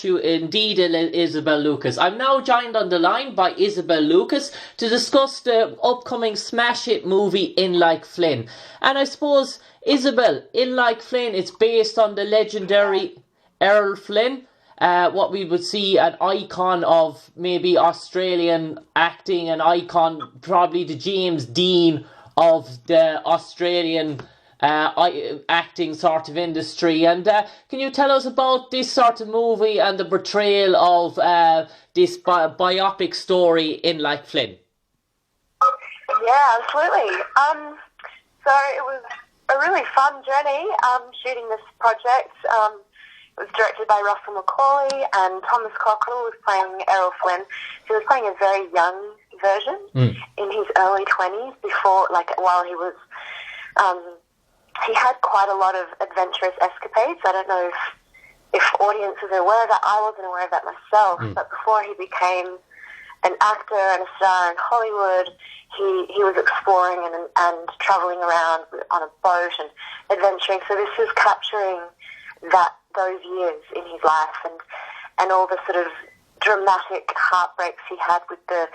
You indeed, Isabel Lucas. I'm now joined on the line by Isabel Lucas to discuss the upcoming smash hit movie In Like Flynn. And I suppose, Isabel, In Like Flynn, it's based on the legendary Errol Flynn, what we would see an icon of maybe Australian acting, an icon, probably the James Dean of the Australian acting sort of industry. And can you tell us about this sort of movie and the portrayal of this biopic story In Like Flynn? Yeah, absolutely. So it was a really fun journey shooting this project. It was directed by Russell Macaulay, and Thomas Cockrell was playing Errol Flynn. He was playing a very young version in his early 20s while he was... he had quite a lot of adventurous escapades. I don't know if audiences are aware of that. I wasn't aware of that myself. But before he became an actor and a star in Hollywood, he was exploring and travelling around on a boat and adventuring. So this is capturing those years in his life and all the sort of dramatic heartbreaks he had with the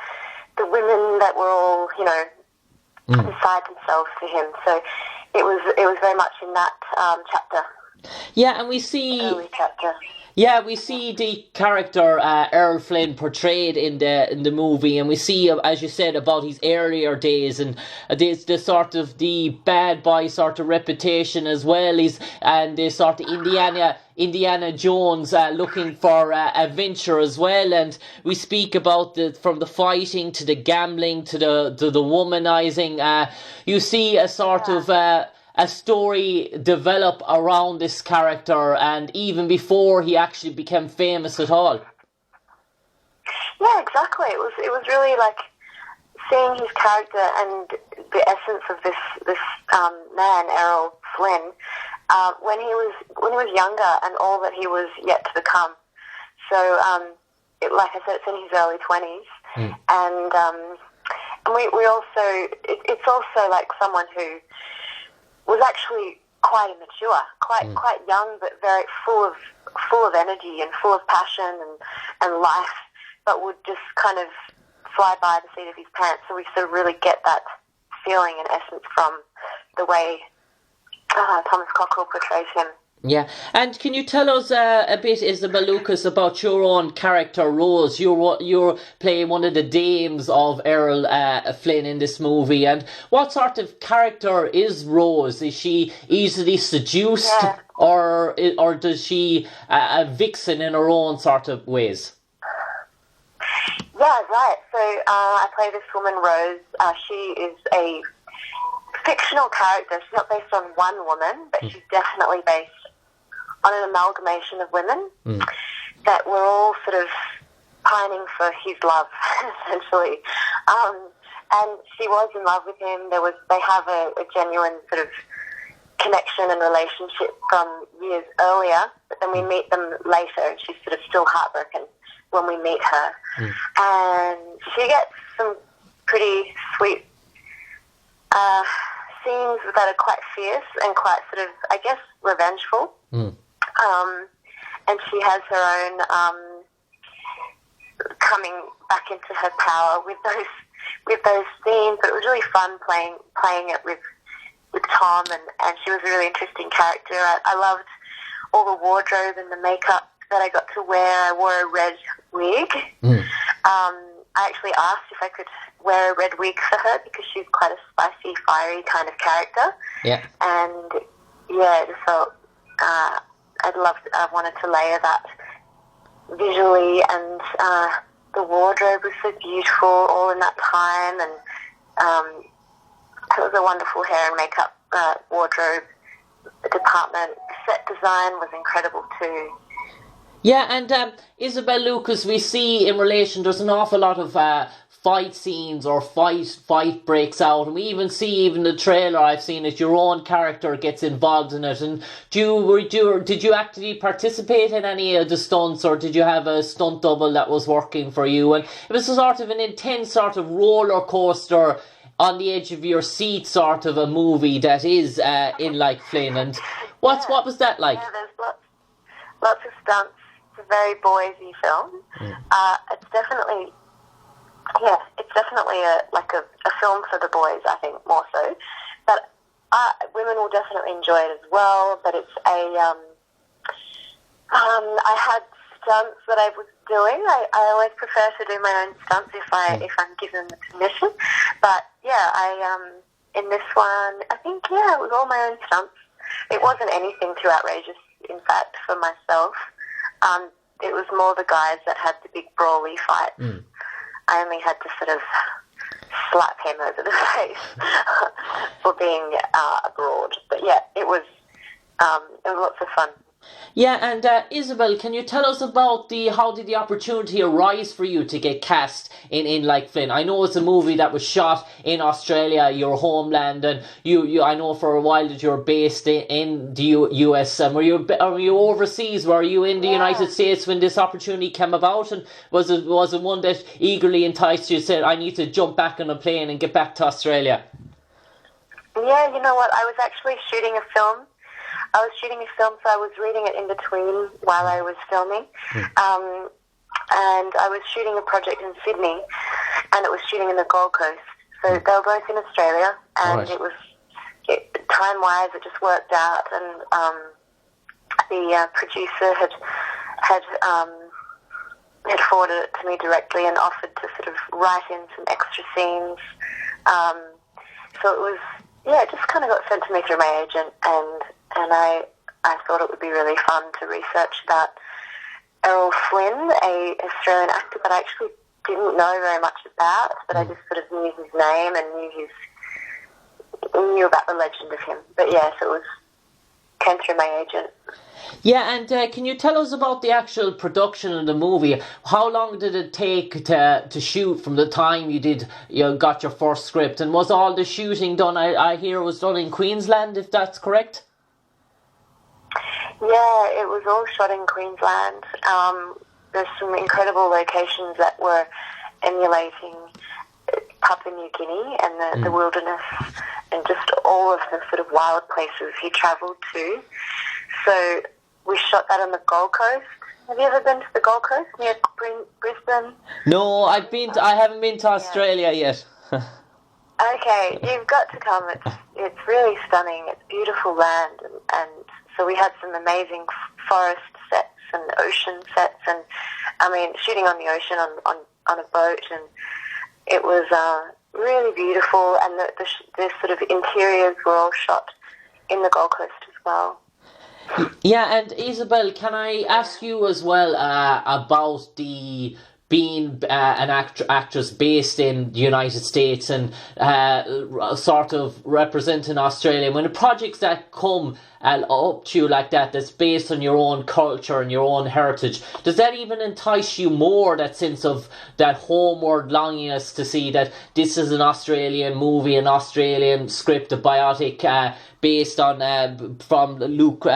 women that were all, beside themselves for him. So it was very much in that chapter. Yeah, and we see... Early chapter. Yeah, we see the character Errol Flynn portrayed in the movie, and we see, as you said, about his earlier days and the sort of the bad boy sort of reputation as well. And the sort of Indiana Jones looking for adventure as well. And we speak about from the fighting to the gambling to the womanizing. You see a sort of a story develop around this character, and even before he actually became famous at all. Yeah, exactly. It was really like seeing his character and the essence of this man, Errol Flynn, when he was younger and all that he was yet to become. So, like I said, it's in his early 20s, and we also it's also like someone who was actually quite immature, quite young, but very full of energy and full of passion and life, but would just kind of fly by the seat of his pants. So we sort of really get that feeling and essence from the way Thomas Cockrell portrays him. Yeah, and can you tell us a bit, Isabel Lucas, about your own character, Rose? You're playing one of the dames of Errol Flynn in this movie, and what sort of character is Rose? Is she easily seduced, or does she a vixen in her own sort of ways? Yeah, right. So I play this woman, Rose. She is a fictional character. She's not based on one woman, but she's definitely based on an amalgamation of women that were all sort of pining for his love, essentially. And she was in love with him. They have a genuine sort of connection and relationship from years earlier, but then we meet them later, and she's sort of still heartbroken when we meet her. And she gets some pretty sweet scenes that are quite fierce and quite sort of, I guess, revengeful. And she has her own coming back into her power with those scenes. But it was really fun playing it with Tom, and she was a really interesting character. I loved all the wardrobe and the makeup that I got to wear. I wore a red wig. I actually asked if I could wear a red wig for her because she's quite a spicy, fiery kind of character. Yeah. And yeah, it felt I wanted to layer that visually, and the wardrobe was so beautiful all in that time, and it was a wonderful hair and makeup wardrobe department. Set design was incredible too. Yeah, and Isabel Lucas, we see in relation, there's an awful lot of fight scenes or fight breaks out, and we even see the trailer I've seen it, your own character gets involved in it. And did you actually participate in any of the stunts, or did you have a stunt double that was working for you? And it was a sort of an intense sort of roller coaster on the edge of your seat sort of a movie that is In Like Flynn. And what was that like? Yeah, there's lots of stunts It's a very boysy film. It's definitely a film for the boys, I think, more so. But women will definitely enjoy it as well. But it's I had stunts that I was doing. I always prefer to do my own stunts if I'm given the permission. But yeah, in this one, I think it was all my own stunts. It wasn't anything too outrageous, in fact, for myself. It was more the guys that had the big brawly fights. I only had to sort of slap him over the face for being abroad. But yeah, it was lots of fun. Yeah, and Isabel, can you tell us about how did the opportunity arise for you to get cast in Like Flynn? I know it's a movie that was shot in Australia, your homeland, and you I know for a while that you were based in the US. Were you overseas? Were you in the United States when this opportunity came about? And was it one that eagerly enticed you, said, I need to jump back on a plane and get back to Australia? Yeah, you know what? I was actually shooting a film. So I was reading it in between while I was filming. And I was shooting a project in Sydney, and it was shooting in the Gold Coast. So they were both in Australia, and time-wise, it just worked out. And the producer had forwarded it to me directly and offered to sort of write in some extra scenes. So it was, it just kind of got sent to me through my agent, and I thought it would be really fun to research about Errol Flynn, a Australian actor that I actually didn't know very much about, but I just sort of knew his name and knew about the legend of him. But yeah, so it came through my agent. Yeah, and can you tell us about the actual production of the movie? How long did it take to shoot from the time you got your first script? And was all the shooting done, I hear it was done in Queensland, if that's correct? Yeah, it was all shot in Queensland. There's some incredible locations that were emulating Papua New Guinea and the wilderness and just all of the sort of wild places he travelled to. So we shot that on the Gold Coast. Have you ever been to the Gold Coast near Brisbane? No, I haven't been to Australia yet. Okay, you've got to come. It's really stunning. It's beautiful land, and so we had some amazing forest sets and ocean sets, and I mean shooting on the ocean on a boat, and it was really beautiful. And the sort of interiors were all shot in the Gold Coast as well. Yeah, and Isabel, can I ask you as well about being an actress based in the United States and sort of representing Australia? When the projects that come up to you like that's based on your own culture and your own heritage, does that even entice you more, that sense of that homeward longingness to see that this is an Australian movie, an Australian script, a biopic based on from Luke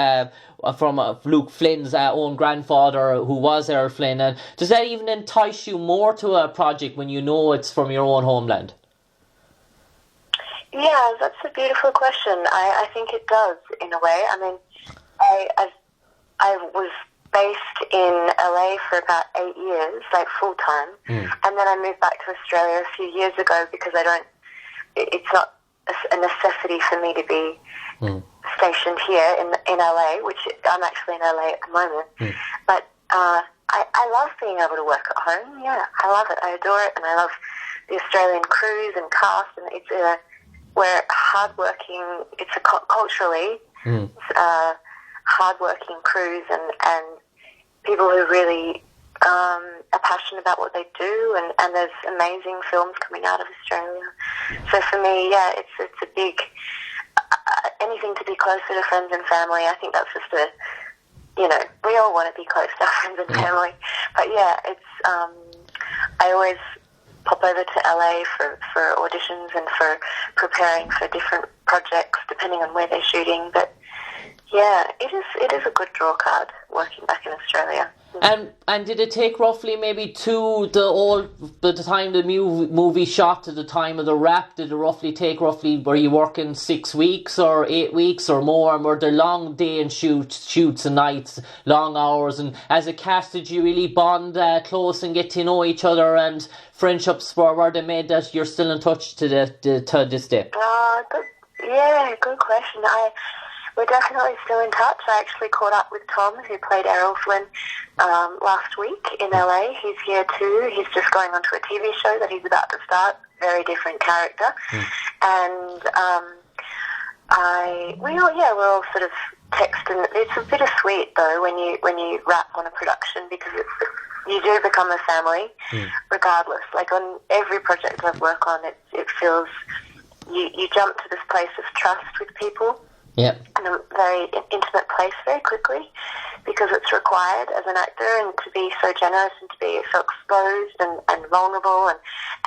Flynn's own grandfather, who was Errol Flynn? And does that even entice you more to a project when you know it's from your own homeland? Yeah, that's a beautiful question. I think it does, in a way. I mean, I was based in LA for about 8 years, like full time, and then I moved back to Australia a few years ago because it's not a necessity for me to be stationed here in LA, which I'm actually in LA at the moment. But I love being able to work at home. Yeah, I love it. I adore it, and I love the Australian crews and cast, and we're hardworking. It's culturally hardworking crews and people who really are passionate about what they do, and there's amazing films coming out of Australia. So for me, it's a big anything to be closer to friends and family. I think that's just we all want to be close to our friends and family. But yeah, it's I always pop over to LA for auditions and for preparing for different projects depending on where they're shooting. But yeah, it is a good draw card working back in Australia. And did it take roughly maybe the time the movie shot to the time of the wrap? Did it were you working 6 weeks or 8 weeks or more? And were there long day and shoots and nights, long hours? And as a cast, did you really bond close and get to know each other? And friendships were they made that you're still in touch to this day? Good question. We're definitely still in touch. I actually caught up with Tom, who played Errol Flynn, last week in LA. He's here too. He's just going on to a TV show that he's about to start. Very different character. And we're all sort of texting. It's a bittersweet though when you wrap on a production, because you do become a family, regardless. Like on every project I've worked on, it feels you jump to this place of trust with people. Yeah. In a very intimate place very quickly, because it's required as an actor, and to be so generous and to be so exposed and vulnerable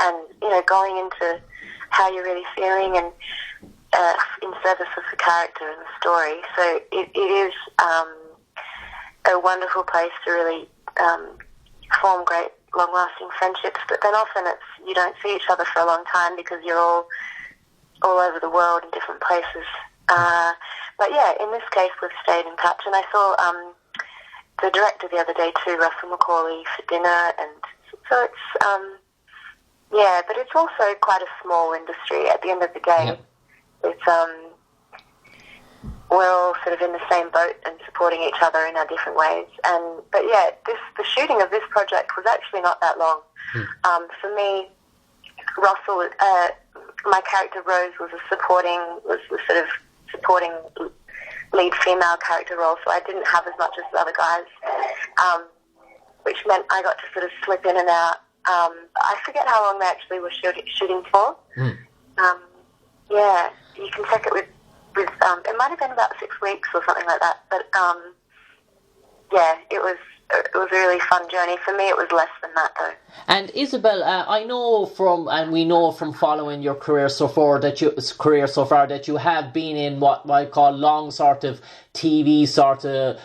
and going into how you're really feeling and in service of the character and the story. So it is a wonderful place to really form great long-lasting friendships, but then often you don't see each other for a long time because you're all over the world in different places. But yeah, in this case, we've stayed in touch, and I saw the director the other day too, Russell McCauley, for dinner, and so it's but it's also quite a small industry. At the end of the day, it's we're all sort of in the same boat and supporting each other in our different ways. But the shooting of this project was actually not that long. For me, Russell, my character Rose was the sort of supporting lead female character role, so I didn't have as much as the other guys, which meant I got to sort of slip in and out. I forget how long they actually were shooting for. You can check it with it might have been about 6 weeks or something like that, but it was a really fun journey. For me, it was less than that though. And Isabel, we know from following your career so far that you have been in what I call long sort of TV sort of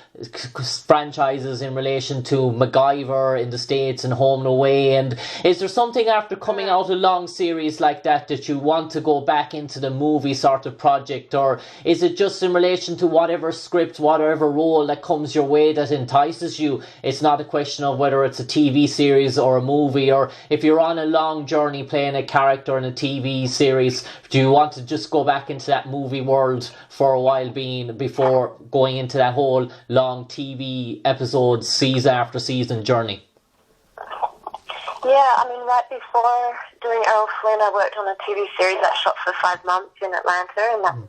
franchises in relation to MacGyver in the States and Home and Away. And is there something after coming out a long series like that you want to go back into the movie sort of project, or is it just in relation to whatever script, whatever role that comes your way that entices you? It's not a question of whether it's a TV series or a movie, or if you're on a long journey playing a character in a TV series, do you want to just go back into that movie world for a while before going into that whole long TV episodes, season after season journey? Yeah, I mean, right before doing Errol Flynn, I worked on a TV series that shot for 5 months in Atlanta, and that was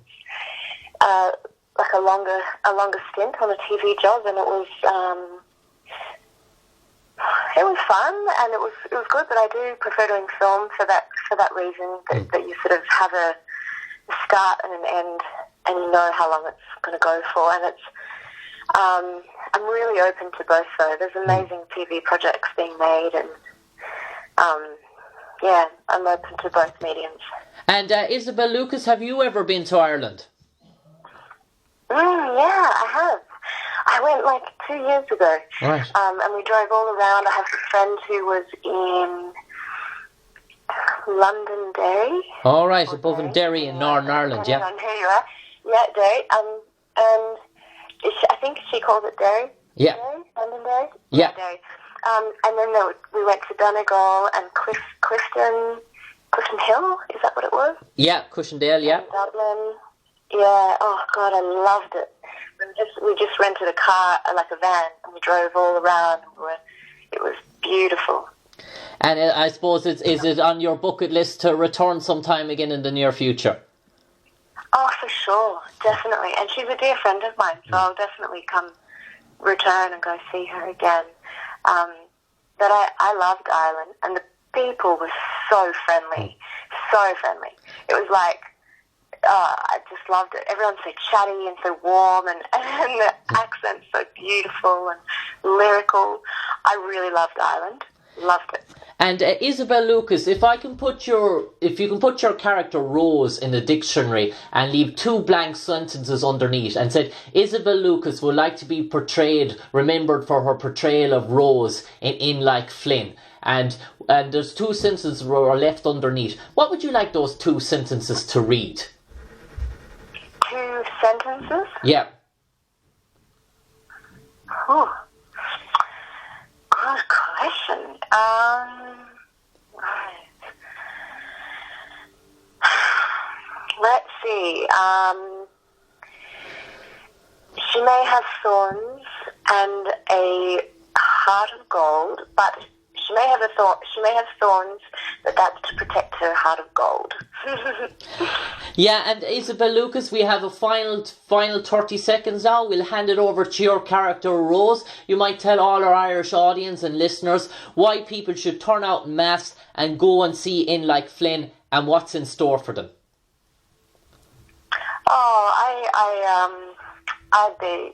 like a longer stint on a TV job, and it was fun and it was good. But I do prefer doing film for that reason, that you sort of have a start and an end, and you know how long it's going to go for. And it's I'm really open to both though. There's amazing TV projects being made, and I'm open to both mediums. And Isabel Lucas, have you ever been to Ireland? Yeah, I have. I went like 2 years ago. Right. And we drove all around. I have a friend who was in London, Derry. All right, above in Derry in Northern Ireland, yeah. Here you are. Yeah, Derry. And I think she calls it Derry. Yeah. Derry? London, Derry? Yeah. Derry. And then we went to Donegal and Clifton Hill, is that what it was? Yeah, Cushendale, yeah. And Dublin. Yeah, oh God, I loved it. We just rented a car, like a van, and we drove all around. It was beautiful. And I suppose is it on your bucket list to return sometime again in the near future? Oh, for sure, definitely. And she's a dear friend of mine, so I'll definitely return and go see her again. But I loved Ireland, and the people were so friendly, so friendly. It was like, I just loved it. Everyone's so chatty and so warm, and the accent's so beautiful and lyrical. I really loved Ireland. Loved it. And Isabel Lucas, if you can put your character Rose in a dictionary and leave 2 blank sentences underneath and said Isabel Lucas would like to be remembered for her portrayal of Rose in Like Flynn, and there's 2 sentences were left underneath, what would you like those 2 sentences to read? 2 sentences? Yeah. Oh, good question. Right. Let's see. She may have thorns and a heart of gold, but she may have thorns, but that's to protect her heart of gold. Yeah, and Isabel Lucas, we have a final 30 seconds now. We'll hand it over to your character, Rose. You might tell all our Irish audience and listeners why people should turn out en masse and go and see In Like Flynn and what's in store for them. Oh, I'd be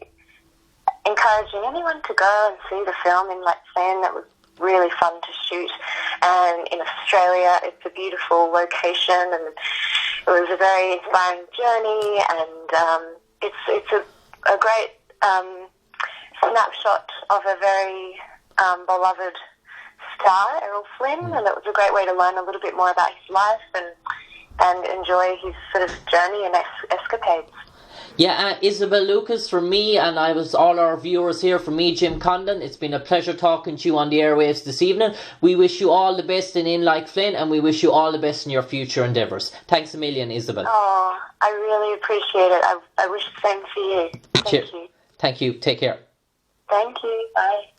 encouraging anyone to go and see the film In Like Flynn. It was really fun to shoot, and in Australia it's a beautiful location, and it was a very inspiring journey, and it's a great snapshot of a very beloved star, Errol Flynn, and it was a great way to learn a little bit more about his life and enjoy his sort of journey and escapades. Yeah, Isabel Lucas, from me and all our viewers here, from me, Jim Conlan, it's been a pleasure talking to you on the airwaves this evening. We wish you all the best in Like Flynn, and we wish you all the best in your future endeavours. Thanks a million, Isabel. Oh, I really appreciate it. I wish the same for you. Thank you. Thank you. Take care. Thank you. Bye.